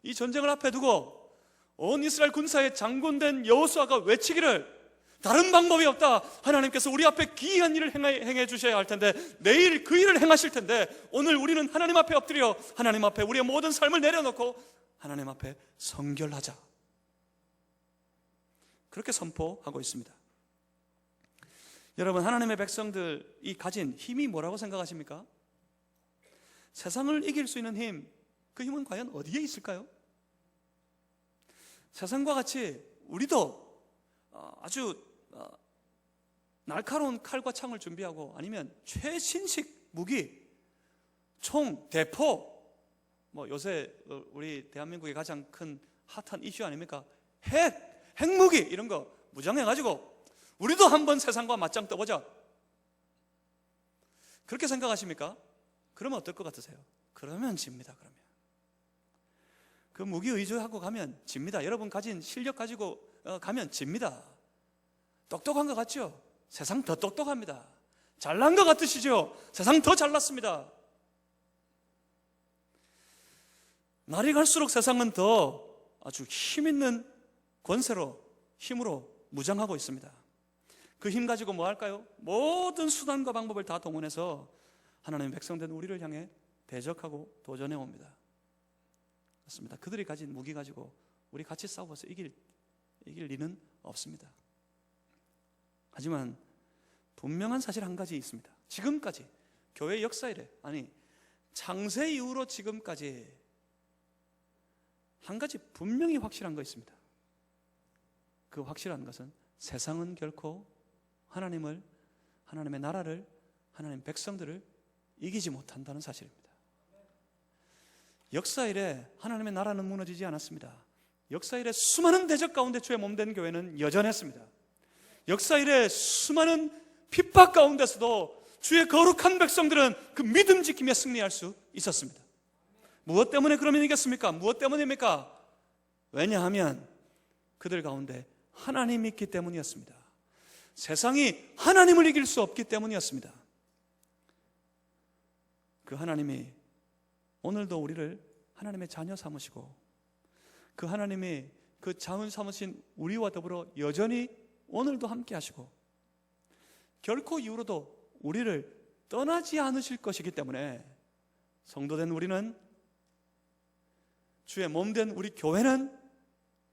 이 전쟁을 앞에 두고 온 이스라엘 군사의 장군된 여호수아가 외치기를, 다른 방법이 없다. 하나님께서 우리 앞에 기이한 일을 행해 주셔야 할 텐데, 내일 그 일을 행하실 텐데 오늘 우리는 하나님 앞에 엎드려 하나님 앞에 우리의 모든 삶을 내려놓고 하나님 앞에 성결하자. 그렇게 선포하고 있습니다. 여러분, 하나님의 백성들이 가진 힘이 뭐라고 생각하십니까? 세상을 이길 수 있는 힘, 그 힘은 과연 어디에 있을까요? 세상과 같이 우리도 아주 날카로운 칼과 창을 준비하고, 아니면 최신식 무기, 총, 대포, 뭐 요새 우리 대한민국의 가장 큰 핫한 이슈 아닙니까? 핵무기 이런 거 무장해가지고 우리도 한번 세상과 맞짱 떠보자. 그렇게 생각하십니까? 그러면 어떨 것 같으세요? 그러면 집니다. 그 무기 의존하고 가면 집니다. 여러분 가진 실력 가지고 가면 집니다. 똑똑한 것 같죠? 세상 더 똑똑합니다. 잘난 것 같으시죠? 세상 더 잘났습니다. 날이 갈수록 세상은 더 아주 힘있는 권세로, 힘으로 무장하고 있습니다. 그 힘 가지고 뭐 할까요? 모든 수단과 방법을 다 동원해서 하나님의 백성된 우리를 향해 대적하고 도전해 옵니다. 그렇습니다. 그들이 가진 무기 가지고 우리 같이 싸워서 이길 리는 없습니다. 하지만 분명한 사실 한 가지 있습니다. 지금까지 교회 역사 이래, 아니 창세 이후로 지금까지 한 가지 분명히 확실한 거 있습니다. 그 확실한 것은 세상은 결코 하나님의 나라를, 하나님 백성들을 이기지 못한다는 사실입니다. 역사 이래 하나님의 나라는 무너지지 않았습니다. 역사 이래 수많은 대적 가운데 주의 몸된 교회는 여전했습니다. 역사 이래 수많은 핍박 가운데서도 주의 거룩한 백성들은 그 믿음 지킴에 승리할 수 있었습니다. 무엇 때문에 그러면 이겼습니까? 무엇 때문입니까? 왜냐하면 그들 가운데 하나님이 있기 때문이었습니다. 세상이 하나님을 이길 수 없기 때문이었습니다. 그 하나님이 오늘도 우리를 하나님의 자녀 삼으시고, 그 하나님이 그 자은 삼으신 우리와 더불어 여전히 오늘도 함께 하시고, 결코 이후로도 우리를 떠나지 않으실 것이기 때문에 성도된 우리는, 주의 몸된 우리 교회는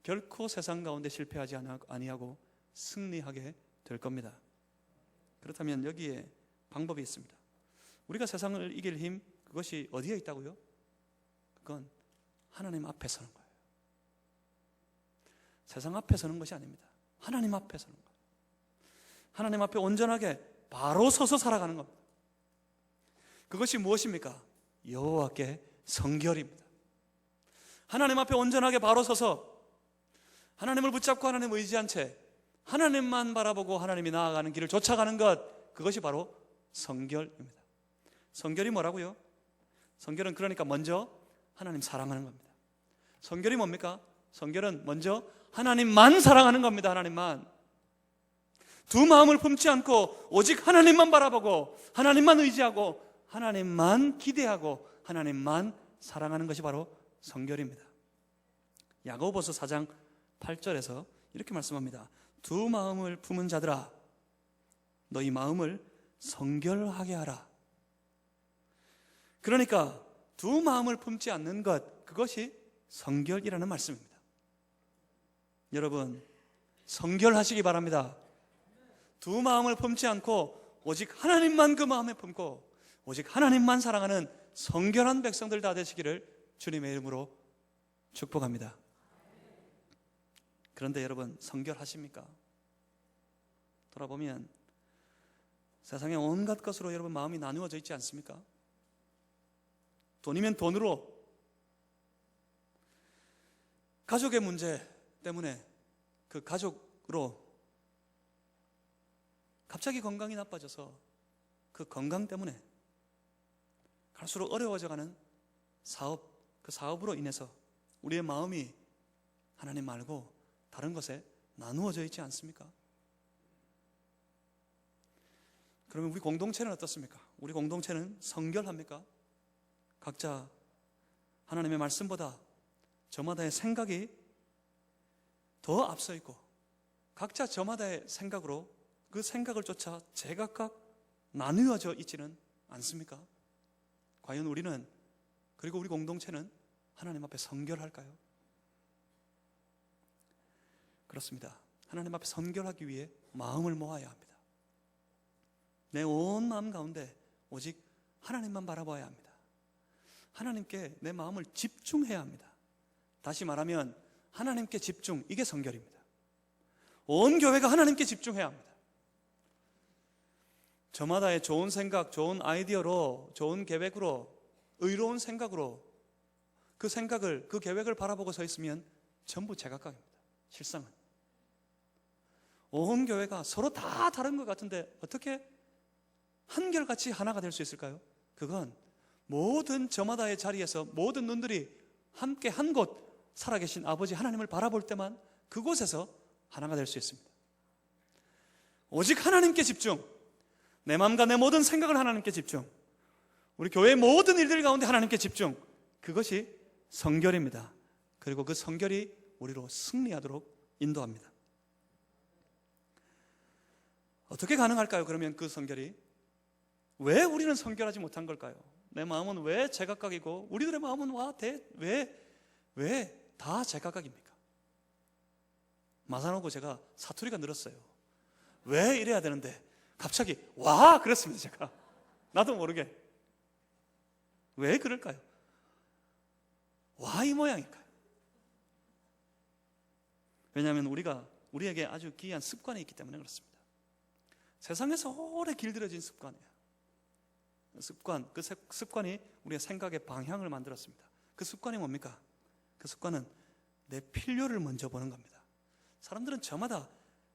결코 세상 가운데 실패하지 아니하고 승리하게 될 겁니다. 그렇다면 여기에 방법이 있습니다. 우리가 세상을 이길 힘, 그것이 어디에 있다고요? 그건 하나님 앞에 서는 거예요. 세상 앞에 서는 것이 아닙니다. 하나님 앞에 서는 거예요. 하나님 앞에 온전하게 바로 서서 살아가는 겁니다. 그것이 무엇입니까? 여호와께 성결입니다. 하나님 앞에 온전하게 바로 서서 하나님을 붙잡고 하나님을 의지한 채 하나님만 바라보고 하나님이 나아가는 길을 쫓아가는 것, 그것이 바로 성결입니다. 성결이 뭐라고요? 성결은 그러니까 먼저 하나님 사랑하는 겁니다. 성결이 뭡니까? 성결은 먼저 하나님만 사랑하는 겁니다. 하나님만. 두 마음을 품지 않고 오직 하나님만 바라보고 하나님만 의지하고 하나님만 기대하고 하나님만 사랑하는 것이 바로 성결입니다. 야고보서 4장 8절에서 이렇게 말씀합니다. 두 마음을 품은 자들아, 너희 마음을 성결하게 하라. 그러니까 두 마음을 품지 않는 것, 그것이 성결이라는 말씀입니다. 여러분, 성결하시기 바랍니다. 두 마음을 품지 않고 오직 하나님만 그 마음에 품고 오직 하나님만 사랑하는 성결한 백성들 다 되시기를 주님의 이름으로 축복합니다. 그런데 여러분, 성결하십니까? 돌아보면 세상에 온갖 것으로 여러분 마음이 나누어져 있지 않습니까? 돈이면 돈으로, 가족의 문제 때문에 그 가족으로 갑자기 건강이 나빠져서 그 건강 때문에 갈수록 어려워져가는 사업, 그 사업으로 인해서 우리의 마음이 하나님 말고 다른 것에 나누어져 있지 않습니까? 그러면 우리 공동체는 어떻습니까? 우리 공동체는 성결합니까? 각자 하나님의 말씀보다 저마다의 생각이 더 앞서 있고 각자 저마다의 생각으로 그 생각을 쫓아 제각각 나누어져 있지는 않습니까? 과연 우리는, 그리고 우리 공동체는 하나님 앞에 성결할까요? 그렇습니다. 하나님 앞에 성결하기 위해 마음을 모아야 합니다. 내 온 마음 가운데 오직 하나님만 바라봐야 합니다. 하나님께 내 마음을 집중해야 합니다. 다시 말하면 하나님께 집중, 이게 성결입니다. 온 교회가 하나님께 집중해야 합니다. 저마다의 좋은 생각, 좋은 아이디어로, 좋은 계획으로, 의로운 생각으로 그 생각을, 그 계획을 바라보고 서 있으면 전부 제각각입니다. 실상은 온 교회가 서로 다 다른 것 같은데 어떻게 한결같이 하나가 될 수 있을까요? 그건 모든 저마다의 자리에서 모든 눈들이 함께 한 곳 살아계신 아버지 하나님을 바라볼 때만 그곳에서 하나가 될 수 있습니다. 오직 하나님께 집중, 내 마음과 내 모든 생각을 하나님께 집중, 우리 교회의 모든 일들 가운데 하나님께 집중, 그것이 성결입니다. 그리고 그 성결이 우리로 승리하도록 인도합니다. 어떻게 가능할까요? 그러면 그 성결이 왜 우리는 성결하지 못한 걸까요? 내 마음은 왜 제각각이고 우리들의 마음은 왜 다 제각각입니까? 마산오고 제가 사투리가 늘었어요. 왜 이래야 되는데 갑자기 와 그랬습니다. 제가 나도 모르게. 왜 그럴까요? 와 이 모양일까요? 왜냐하면 우리에게 아주 귀한 습관이 있기 때문에 그렇습니다. 세상에서 오래 길들여진 습관이에요. 그 습관이 우리의 생각의 방향을 만들었습니다. 그 습관이 뭡니까? 그 습관은 내 필요를 먼저 보는 겁니다. 사람들은 저마다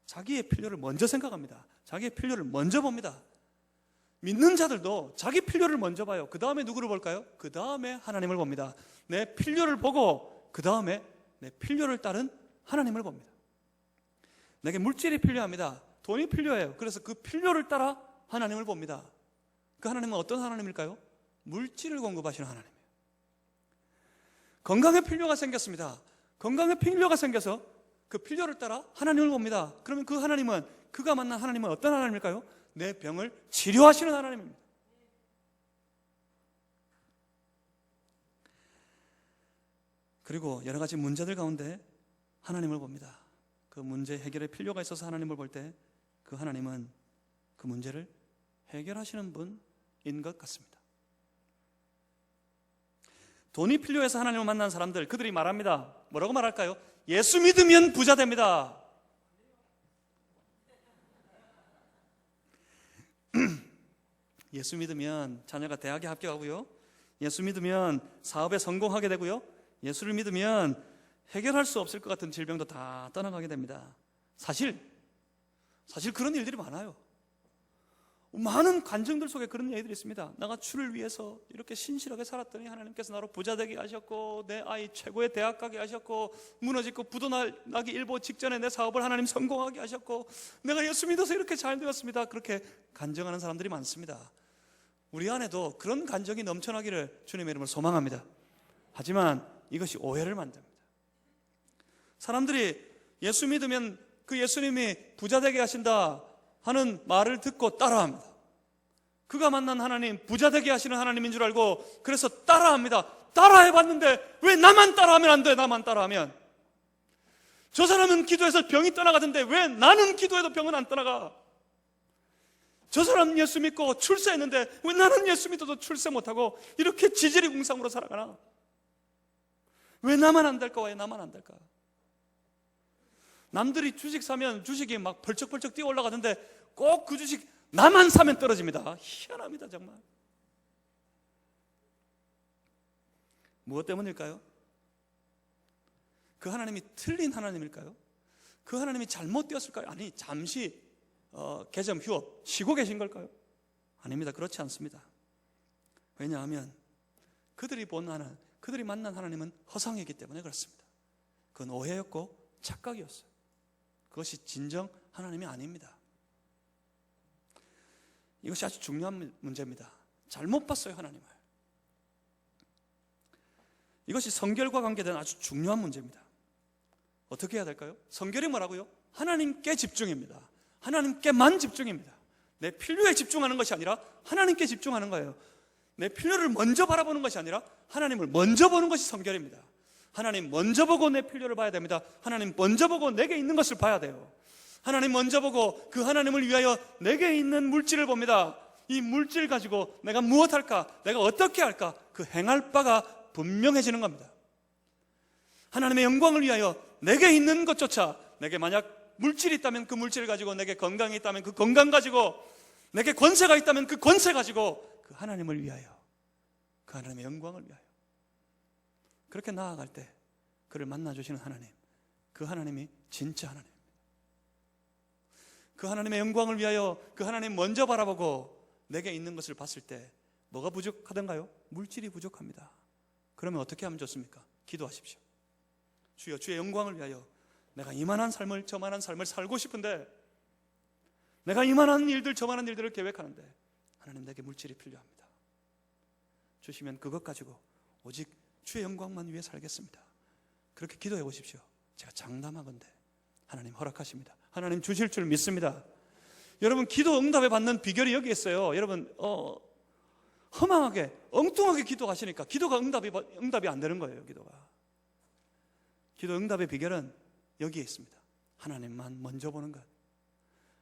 자기의 필요를 먼저 생각합니다. 자기의 필요를 먼저 봅니다. 믿는 자들도 자기 필요를 먼저 봐요. 그 다음에 누구를 볼까요? 그 다음에 하나님을 봅니다. 내 필요를 보고 그 다음에 내 필요를 따른 하나님을 봅니다. 내게 물질이 필요합니다. 돈이 필요해요. 그래서 그 필요를 따라 하나님을 봅니다. 그 하나님은 어떤 하나님일까요? 물질을 공급하시는 하나님이에요. 건강의 필요가 생겼습니다. 건강의 필요가 생겨서 그 필요를 따라 하나님을 봅니다. 그러면 그 하나님은, 그가 만난 하나님은 어떤 하나님일까요? 내 병을 치료하시는 하나님입니다. 그리고 여러 가지 문제들 가운데 하나님을 봅니다. 그 문제 해결에 필요가 있어서 하나님을 볼 때 그 하나님은 그 문제를 해결하시는 분인 것 같습니다. 돈이 필요해서 하나님을 만난 사람들, 그들이 말합니다. 뭐라고 말할까요? 예수 믿으면 부자 됩니다. 예수 믿으면 자녀가 대학에 합격하고요, 예수 믿으면 사업에 성공하게 되고요, 예수를 믿으면 해결할 수 없을 것 같은 질병도 다 떠나가게 됩니다. 사실 그런 일들이 많아요. 많은 간증들 속에 그런 얘기들이 있습니다. 내가 주를 위해서 이렇게 신실하게 살았더니 하나님께서 나로 부자 되게 하셨고, 내 아이 최고의 대학 가게 하셨고, 무너지고 부도 나기 일보 직전에 내 사업을 하나님 성공하게 하셨고, 내가 예수 믿어서 이렇게 잘 되었습니다. 그렇게 간증하는 사람들이 많습니다. 우리 안에도 그런 간증이 넘쳐나기를 주님의 이름으로 소망합니다. 하지만 이것이 오해를 만듭니다. 사람들이 예수 믿으면 그 예수님이 부자 되게 하신다 하는 말을 듣고 따라합니다. 그가 만난 하나님, 부자 되게 하시는 하나님인 줄 알고 그래서 따라합니다. 따라해봤는데 왜 나만 따라하면 안 돼? 나만 따라하면. 저 사람은 기도해서 병이 떠나가던데 왜 나는 기도해도 병은 안 떠나가? 저 사람 예수 믿고 출세했는데 왜 나는 예수 믿어도 출세 못하고 이렇게 지지리궁상으로 살아가나? 왜 나만 안 될까? 왜 나만 안 될까? 남들이 주식 사면 주식이 막 벌쩍벌쩍 뛰어 올라가는데 꼭 그 주식 나만 사면 떨어집니다. 희한합니다, 정말. 무엇 때문일까요? 그 하나님이 틀린 하나님일까요? 그 하나님이 잘못되었을까요? 아니, 잠시 개점 휴업 쉬고 계신 걸까요? 아닙니다. 그렇지 않습니다. 왜냐하면 그들이 만난 하나님은 허상이기 때문에 그렇습니다. 그건 오해였고 착각이었어요. 그것이 진정 하나님이 아닙니다. 이것이 아주 중요한 문제입니다. 잘못 봤어요, 하나님을. 이것이 성결과 관계된 아주 중요한 문제입니다. 어떻게 해야 될까요? 성결이 뭐라고요? 하나님께 집중입니다. 하나님께만 집중입니다. 내 필요에 집중하는 것이 아니라 하나님께 집중하는 거예요. 내 필요를 먼저 바라보는 것이 아니라 하나님을 먼저 보는 것이 성결입니다. 하나님 먼저 보고 내 필요를 봐야 됩니다. 하나님 먼저 보고 내게 있는 것을 봐야 돼요. 하나님 먼저 보고 그 하나님을 위하여 내게 있는 물질을 봅니다. 이 물질 가지고 내가 무엇 할까? 내가 어떻게 할까? 그 행할 바가 분명해지는 겁니다. 하나님의 영광을 위하여 내게 있는 것조차, 내게 만약 물질이 있다면 그 물질을 가지고, 내게 건강이 있다면 그 건강 가지고, 내게 권세가 있다면 그 권세 가지고 그 하나님을 위하여, 그 하나님의 영광을 위하여 그렇게 나아갈 때 그를 만나주시는 하나님, 그 하나님이 진짜 하나님입니다. 그 하나님의 영광을 위하여 그 하나님 먼저 바라보고 내게 있는 것을 봤을 때 뭐가 부족하던가요? 물질이 부족합니다. 그러면 어떻게 하면 좋습니까? 기도하십시오. 주여, 주의 영광을 위하여 내가 이만한 삶을, 저만한 삶을 살고 싶은데, 내가 이만한 일들, 저만한 일들을 계획하는데 하나님, 내게 물질이 필요합니다. 주시면 그것 가지고 오직 주의 영광만 위해 살겠습니다. 그렇게 기도해 보십시오. 제가 장담하건대 하나님 허락하십니다. 하나님 주실 줄 믿습니다. 여러분, 기도 응답에 받는 비결이 여기 있어요. 여러분, 허망하게 엉뚱하게 기도하시니까 기도가 응답이 안 되는 거예요. 기도 응답의 비결은 여기에 있습니다. 하나님만 먼저 보는 것,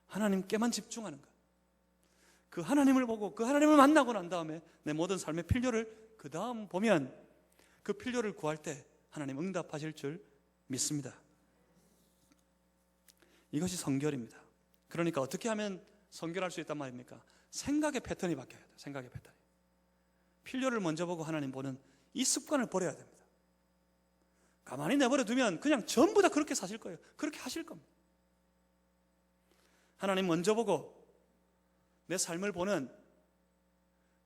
하나님께만 집중하는 것. 그 하나님을 보고 그 하나님을 만나고 난 다음에 내 모든 삶의 필요를 그 다음 보면, 그 필요를 구할 때 하나님 응답하실 줄 믿습니다. 이것이 성결입니다. 그러니까 어떻게 하면 성결할 수 있단 말입니까? 생각의 패턴이 바뀌어야 돼요. 생각의 패턴이. 필요를 먼저 보고 하나님 보는 이 습관을 버려야 됩니다. 가만히 내버려 두면 그냥 전부 다 그렇게 사실 거예요. 그렇게 하실 겁니다. 하나님 먼저 보고 내 삶을 보는,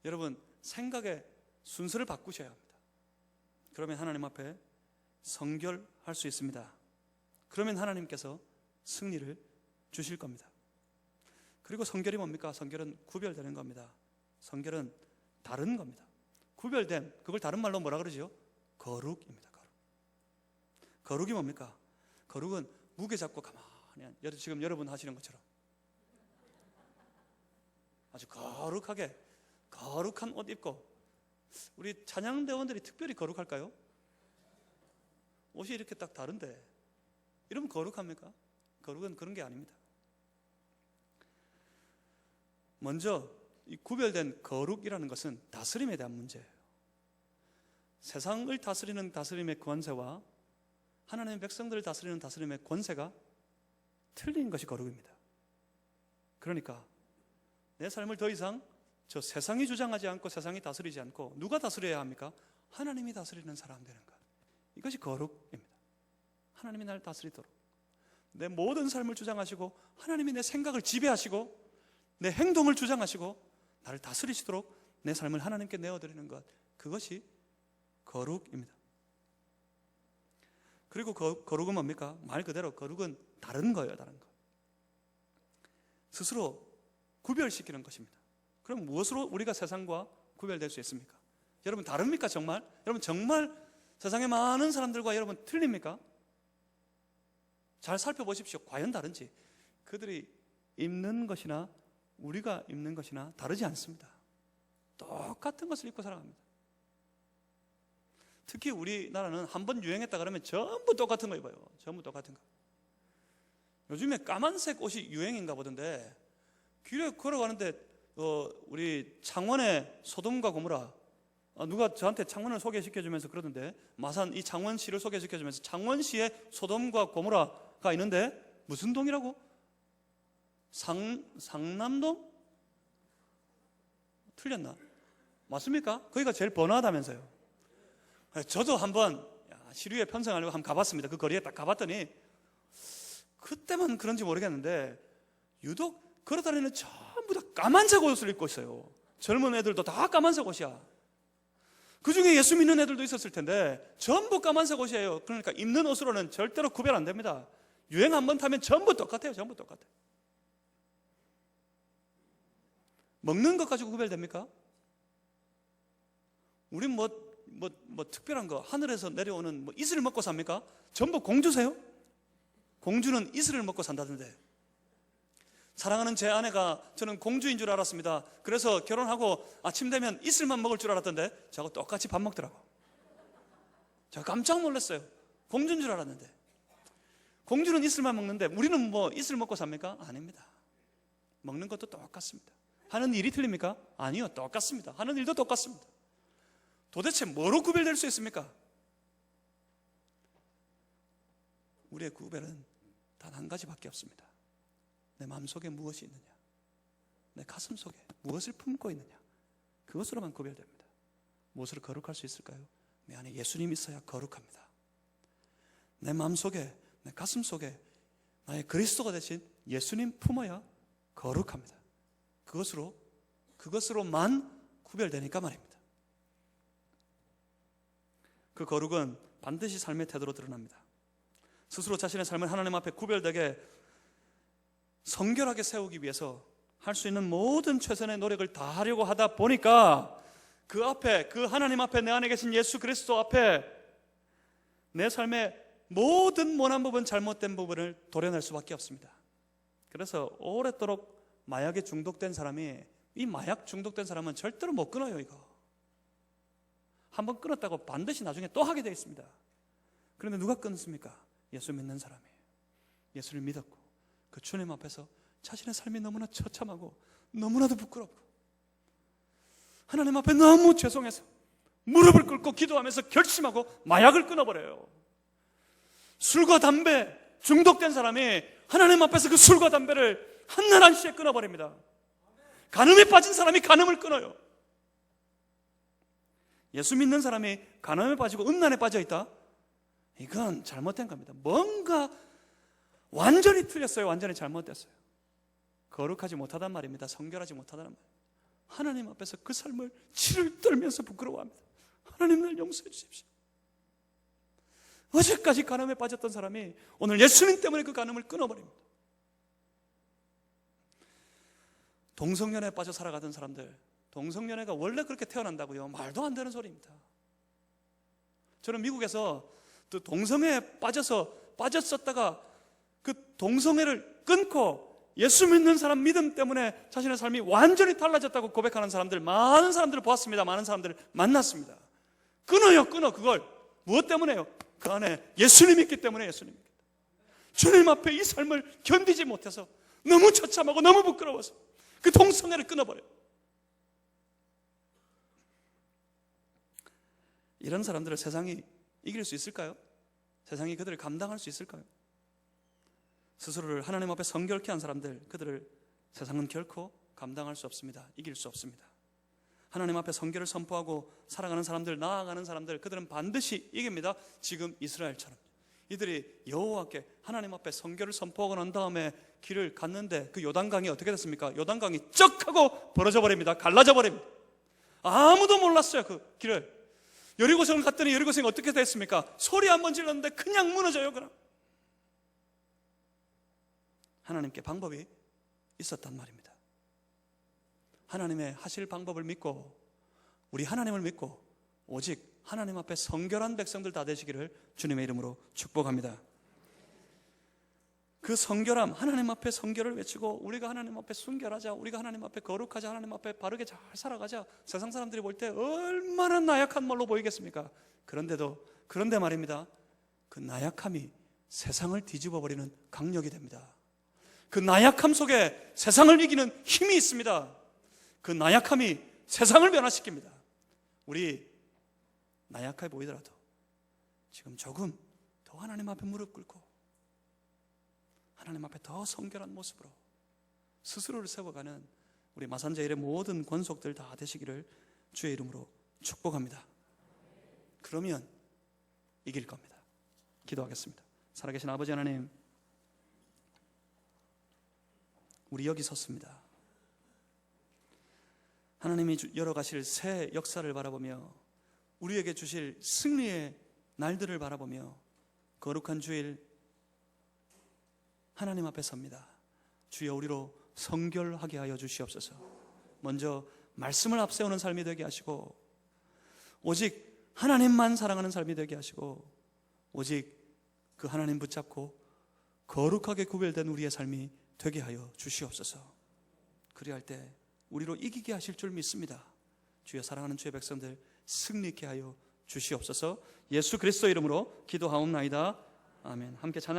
여러분, 생각의 순서를 바꾸셔야 합니다. 그러면 하나님 앞에 성결할 수 있습니다. 그러면 하나님께서 승리를 주실 겁니다. 그리고 성결이 뭡니까? 성결은 구별되는 겁니다. 성결은 다른 겁니다. 구별된, 그걸 다른 말로 뭐라 그러죠? 거룩입니다. 거룩이 뭡니까? 거룩은 무게 잡고 가만히, 지금 여러분 하시는 것처럼 아주 거룩하게, 거룩한 옷 입고. 우리 찬양대원들이 특별히 거룩할까요? 옷이 이렇게 딱 다른데 이러면 거룩합니까? 거룩은 그런 게 아닙니다. 먼저 이 구별된 거룩이라는 것은 다스림에 대한 문제예요. 세상을 다스리는 다스림의 권세와 하나님의 백성들을 다스리는 다스림의 권세가 틀린 것이 거룩입니다. 그러니까 내 삶을 더 이상 저 세상이 주장하지 않고 세상이 다스리지 않고 누가 다스려야 합니까? 하나님이 다스리는 사람 되는 것. 이것이 거룩입니다. 하나님이 나를 다스리도록, 내 모든 삶을 주장하시고 하나님이 내 생각을 지배하시고 내 행동을 주장하시고 나를 다스리시도록 내 삶을 하나님께 내어드리는 것, 그것이 거룩입니다. 그리고 거룩은 뭡니까? 말 그대로 거룩은 다른 거예요. 다른 거. 스스로 구별시키는 것입니다. 그럼 무엇으로 우리가 세상과 구별될 수 있습니까? 여러분 다릅니까 정말? 여러분 정말 세상에 많은 사람들과 여러분 틀립니까? 잘 살펴보십시오. 과연 다른지. 그들이 입는 것이나 우리가 입는 것이나 다르지 않습니다. 똑같은 것을 입고 살아갑니다. 특히 우리나라는 한번 유행했다 그러면 전부 똑같은 거 입어요. 전부 똑같은 거. 요즘에 까만색 옷이 유행인가 보던데, 길에 걸어가는데 우리 창원의 소돔과 고모라, 누가 저한테 창원을 소개시켜주면서 그러던데, 마산 이 창원시를 소개시켜주면서 창원시에 소돔과 고모라가 있는데 무슨 동이라고? 상남동? 틀렸나? 맞습니까? 거기가 제일 번화하다면서요. 저도 한번 시류에 편성하려고 한번 가봤습니다. 그 거리에 딱 가봤더니 그때만 그런지 모르겠는데 유독 걸어다니는 전부 다 까만색 옷을 입고 있어요. 젊은 애들도 다 까만색 옷이야. 그 중에 예수 믿는 애들도 있었을 텐데 전부 까만색 옷이에요. 그러니까 입는 옷으로는 절대로 구별 안 됩니다. 유행 한번 타면 전부 똑같아요. 전부 똑같아요. 먹는 것 가지고 구별됩니까? 우린 뭐 특별한 거, 하늘에서 내려오는 이슬을 먹고 삽니까? 전부 공주세요? 공주는 이슬을 먹고 산다던데. 사랑하는 제 아내가 저는 공주인 줄 알았습니다. 그래서 결혼하고 아침 되면 이슬만 먹을 줄 알았던데 저하고 똑같이 밥 먹더라고. 제가 깜짝 놀랐어요. 공주인 줄 알았는데. 공주는 이슬만 먹는데 우리는 이슬 먹고 삽니까? 아닙니다. 먹는 것도 똑같습니다. 하는 일이 틀립니까? 아니요, 똑같습니다. 하는 일도 똑같습니다. 도대체 뭐로 구별될 수 있습니까? 우리의 구별은 단 한 가지밖에 없습니다. 내 마음속에 무엇이 있느냐, 내 가슴 속에 무엇을 품고 있느냐, 그것으로만 구별됩니다. 무엇으로 거룩할 수 있을까요? 내 안에 예수님이 있어야 거룩합니다. 내 마음속에, 내 가슴 속에 나의 그리스도가 되신 예수님 품어야 거룩합니다. 그것으로만 구별되니까 말입니다. 그 거룩은 반드시 삶의 태도로 드러납니다. 스스로 자신의 삶을 하나님 앞에 구별되게 성결하게 세우기 위해서 할 수 있는 모든 최선의 노력을 다하려고 하다 보니까 그 앞에, 그 하나님 앞에, 내 안에 계신 예수 그리스도 앞에 내 삶의 모든 모난 부분, 잘못된 부분을 도려낼 수밖에 없습니다. 그래서 오랫도록 마약에 중독된 사람이, 이 마약 중독된 사람은 절대로 못 끊어요. 이거 한번 끊었다고 반드시 나중에 또 하게 되어 있습니다. 그런데 누가 끊습니까? 예수 믿는 사람이에요. 예수를 믿었고 그 주님 앞에서 자신의 삶이 너무나 처참하고 너무나도 부끄럽고 하나님 앞에 너무 죄송해서 무릎을 꿇고 기도하면서 결심하고 마약을 끊어버려요. 술과 담배 중독된 사람이 하나님 앞에서 그 술과 담배를 한날 한시에 끊어버립니다. 간음에 빠진 사람이 간음을 끊어요. 예수 믿는 사람이 간음에 빠지고 음란에 빠져 있다? 이건 잘못된 겁니다. 뭔가 완전히 틀렸어요. 완전히 잘못됐어요. 거룩하지 못하단 말입니다. 성결하지 못하다는 말입니다. 하나님 앞에서 그 삶을 치를 떨면서 부끄러워합니다. 하나님 날 용서해 주십시오. 어제까지 간음에 빠졌던 사람이 오늘 예수님 때문에 그 간음을 끊어버립니다. 동성연애에 빠져 살아가던 사람들, 동성연애가 원래 그렇게 태어난다고요? 말도 안 되는 소리입니다. 저는 미국에서 또 동성애에 빠졌었다가 그 동성애를 끊고 예수 믿는 사람 믿음 때문에 자신의 삶이 완전히 달라졌다고 고백하는 사람들, 많은 사람들을 보았습니다. 많은 사람들을 만났습니다. 끊어요, 끊어. 그걸 무엇 때문에요? 그 안에 예수님 있기 때문에. 예수님 있기 때문에. 주님 앞에 이 삶을 견디지 못해서 너무 처참하고 너무 부끄러워서 그 동성애를 끊어버려요. 이런 사람들을 세상이 이길 수 있을까요? 세상이 그들을 감당할 수 있을까요? 스스로를 하나님 앞에 성결케 한 사람들, 그들을 세상은 결코 감당할 수 없습니다. 이길 수 없습니다. 하나님 앞에 선교를 선포하고 살아가는 사람들, 나아가는 사람들, 그들은 반드시 이깁니다. 지금 이스라엘처럼 이들이 여호와께 하나님 앞에 선교를 선포하고 난 다음에 길을 갔는데 그 요단강이 어떻게 됐습니까? 요단강이 쩍 하고 벌어져 버립니다. 갈라져 버립니다. 아무도 몰랐어요. 그 길을. 여리고성을 갔더니 여리고성이 어떻게 됐습니까? 소리 한번 질렀는데 그냥 무너져요. 그럼 하나님께 방법이 있었단 말입니다. 하나님의 하실 방법을 믿고 우리 하나님을 믿고 오직 하나님 앞에 성결한 백성들 다 되시기를 주님의 이름으로 축복합니다. 그 성결함, 하나님 앞에 성결을 외치고 우리가 하나님 앞에 순결하자, 우리가 하나님 앞에 거룩하자, 하나님 앞에 바르게 잘 살아가자. 세상 사람들이 볼 때 얼마나 나약한 말로 보이겠습니까? 그런데 말입니다, 그 나약함이 세상을 뒤집어 버리는 강력이 됩니다. 그 나약함 속에 세상을 이기는 힘이 있습니다. 그 나약함이 세상을 변화시킵니다. 우리 나약해 보이더라도 지금 조금 더 하나님 앞에 무릎 꿇고 하나님 앞에 더 성결한 모습으로 스스로를 세워가는 우리 마산제일의 모든 권속들 다 되시기를 주의 이름으로 축복합니다. 그러면 이길 겁니다. 기도하겠습니다. 살아계신 아버지 하나님, 우리 여기 섰습니다. 하나님이 열어가실 새 역사를 바라보며 우리에게 주실 승리의 날들을 바라보며 거룩한 주일 하나님 앞에 섭니다. 주여, 우리로 성결하게 하여 주시옵소서. 먼저 말씀을 앞세우는 삶이 되게 하시고 오직 하나님만 사랑하는 삶이 되게 하시고 오직 그 하나님 붙잡고 거룩하게 구별된 우리의 삶이 되게 하여 주시옵소서. 그리할 때 우리로 이기게 하실 줄 믿습니다. 주여, 사랑하는 주의 백성들 승리케 하여 주시옵소서. 예수 그리스도 이름으로 기도하옵나이다. 아멘. 함께 찬양.